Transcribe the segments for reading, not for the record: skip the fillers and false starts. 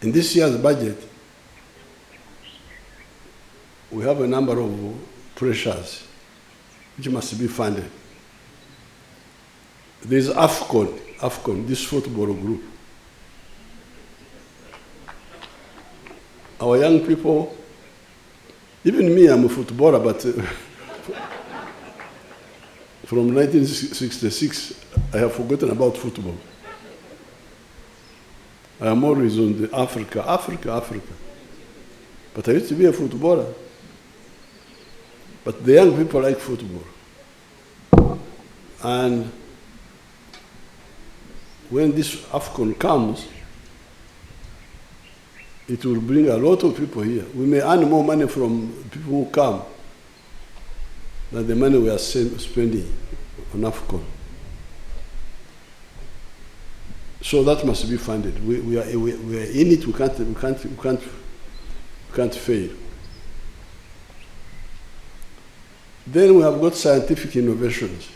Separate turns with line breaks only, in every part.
In this year's budget, we have a number of pressures which must be funded. There's Afcon, this football group. Our young people, even me, I'm a footballer, but from 1966, I have forgotten about football. I am always on the Africa. But I used to be a footballer. But the young people like football. And when this Afcon comes, it will bring a lot of people here. We may earn more money from people who come than the money we are spending on Afcon. So that must be funded. We are in it. We can't fail. Then we have got scientific innovations.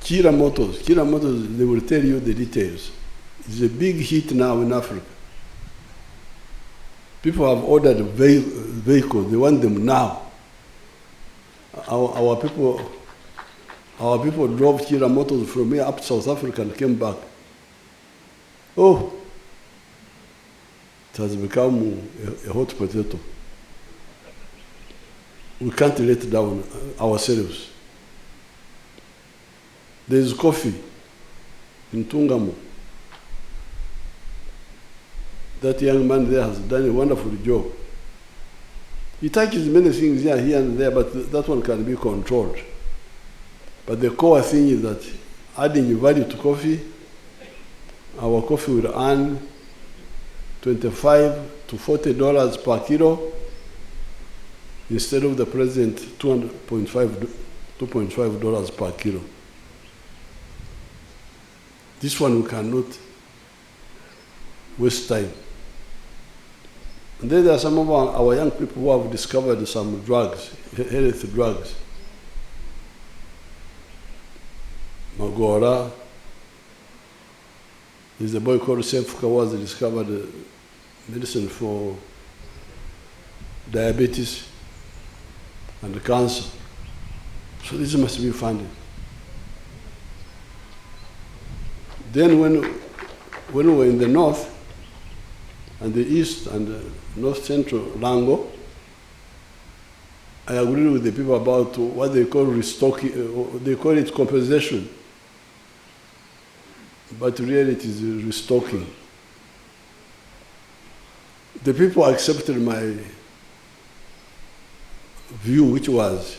Kira Motors, they will tell you the details. It's a big hit now in Africa. People have ordered vehicles, they want them now. Our people drove Kira Motors from here up to South Africa and came back. Oh, it has become a hot potato. We can't let down ourselves. There's coffee in Tungamo. That young man there has done a wonderful job. He touches many things here and there, but that one can be controlled. But the core thing is that adding value to coffee, our coffee will earn $25 to $40 per kilo instead of the present $2.5 per kilo. This one we cannot waste time. And then there are some of our young people who have discovered some drugs, health drugs. Magora, there's a boy called Sefka who has discovered medicine for diabetes and cancer. So this must be funded. Then when we were in the north and the east and the north central Lango, I agreed with the people about what they call restocking, they call it compensation. But really it is restocking. The people accepted my view, which was,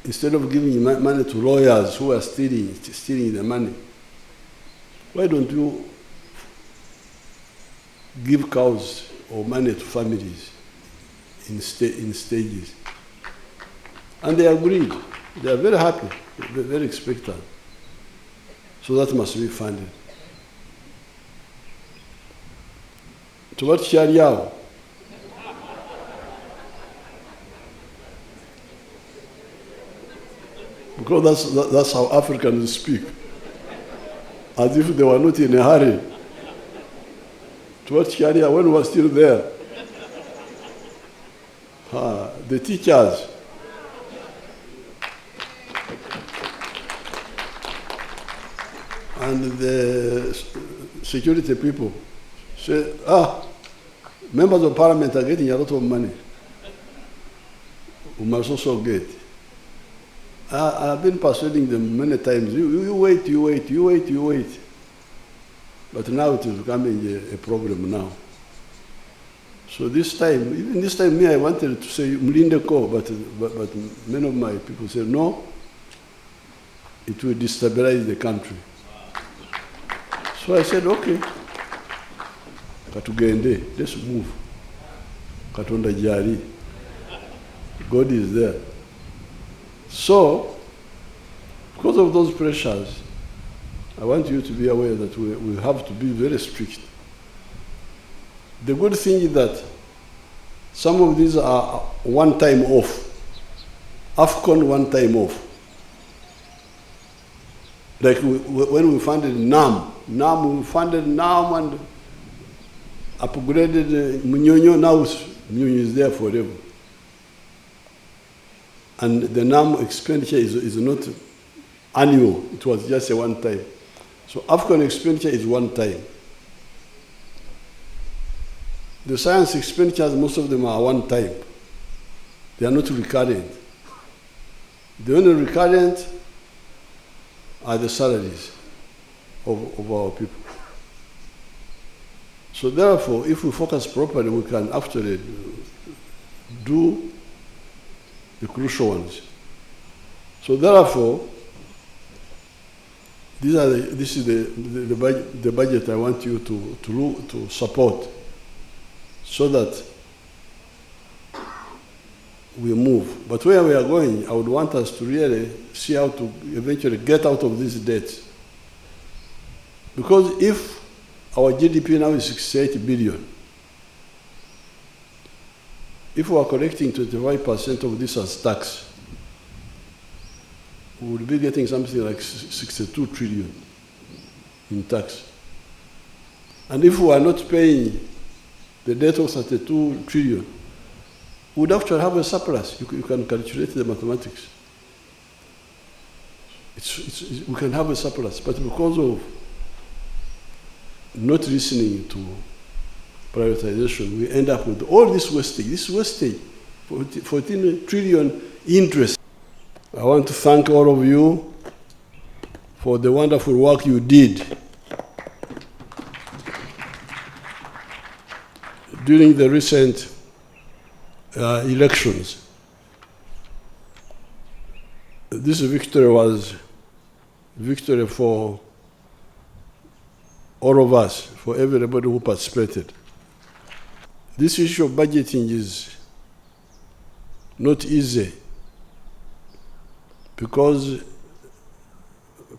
instead of giving money to lawyers who are stealing the money, why don't you give cows or money to families in stages? And they agreed. They are very happy, very expectant. So that must be funded. To what Shariao? Because that's how Africans speak. As if they were not in a hurry. To what Sharia, when we were still there, the teachers, and the security people say, members of parliament are getting a lot of money. We must also get. I've been persuading them many times, you wait. But now it is becoming a problem now. So this time, even this time, I wanted to say Mlinde Ko, but many of my people said, no, it will destabilize the country. So I said, okay, Katugende, let's move. Katonda Jari. God is there. So, because of those pressures, I want you to be aware that we have to be very strict. The good thing is that some of these are one time off. Afcon one time off. Like when we funded NAM, we funded NAM and upgraded Munyonyo. Now Munyonyo is there forever. And the NAM expenditure is not annual. It was just a one time. So Afcon expenditure is one time. The science expenditures, most of them are one time. They are not recurrent. The only recurrent are the salaries of our people. So therefore, if we focus properly, we can actually do the crucial ones. So therefore, this is the budget I want you to support, so that we move. But where we are going, I would want us to really see how to eventually get out of these debts. Because if our GDP now is 68 billion, if we are collecting 25% of this as tax, we would be getting something like 62 trillion in tax. And if we are not paying the debt of 32 trillion, we would actually have a surplus. You can calculate the mathematics. We can have a surplus, but because of not listening to privatization, we end up with all this wastage, 14 trillion interest. I want to thank all of you for the wonderful work you did during the recent elections. This victory was a victory for all of us, for everybody who participated. This issue of budgeting is not easy, because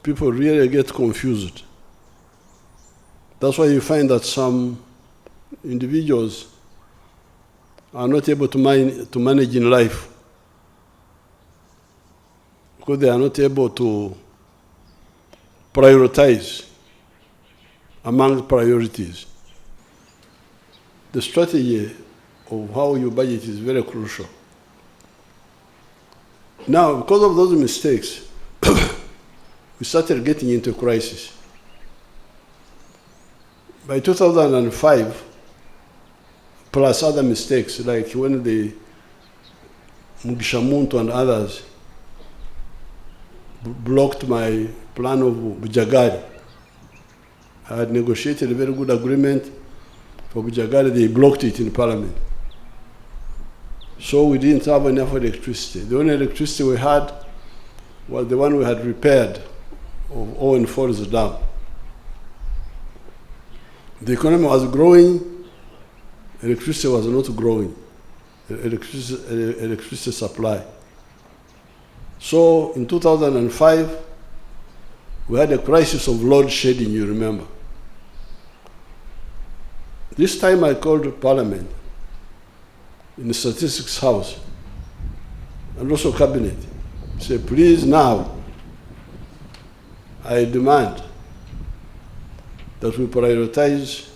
people really get confused. That's why you find that some individuals are not able to manage in life, because they are not able to prioritize among priorities. The strategy of how you budget is very crucial. Now, because of those mistakes, we started getting into crisis. By 2005, plus other mistakes, like when the Mugisha Muntu and others blocked my plan of Bujagari. I had negotiated a very good agreement for Bujagari. They blocked it in Parliament. So we didn't have enough electricity. The only electricity we had was the one we had repaired of Owen Falls Dam. The economy was growing, electricity was not growing, electricity supply. So in 2005, we had a crisis of load shedding, you remember. This time I called Parliament in the Statistics House and also Cabinet. Say, please now, I demand that we prioritize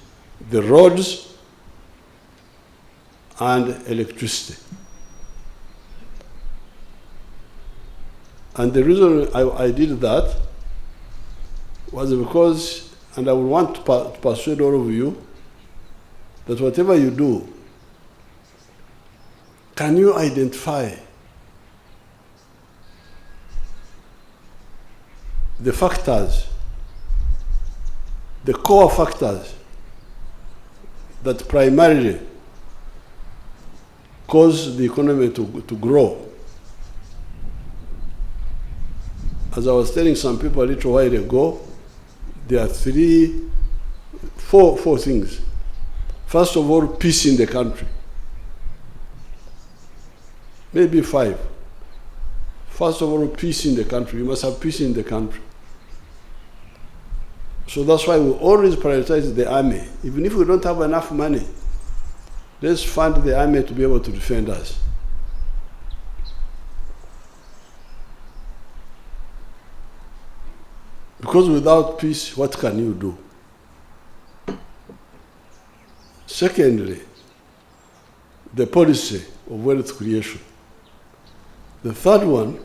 the roads and electricity. And the reason I did that was because, and I would want to persuade all of you, that whatever you do, can you identify the factors, the core factors that primarily cause the economy to grow? As I was telling some people a little while ago, there are four things. First of all, peace in the country. Maybe 5. First of all, peace in the country. You must have peace in the country. So that's why we always prioritize the army. Even if we don't have enough money, let's fund the army to be able to defend us. Because without peace, what can you do? Secondly, the policy of wealth creation. The third one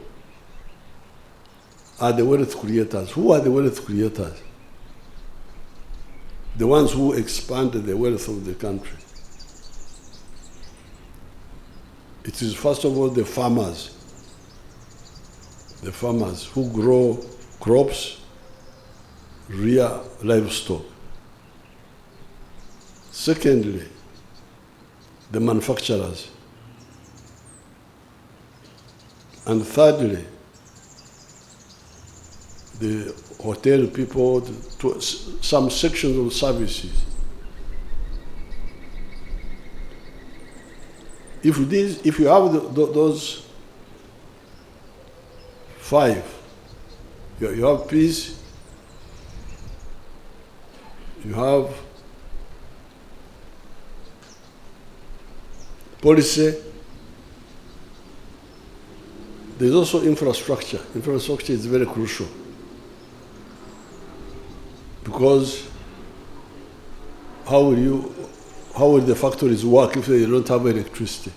are the wealth creators. Who are the wealth creators? The ones who expand the wealth of the country. It is first of all the farmers who grow crops, rear livestock. Secondly, the manufacturers. And thirdly, the hotel people, some sections of services. If you have those five, you have peace, you have policy, there's also infrastructure. Infrastructure is very crucial because how will the factories work if they don't have electricity?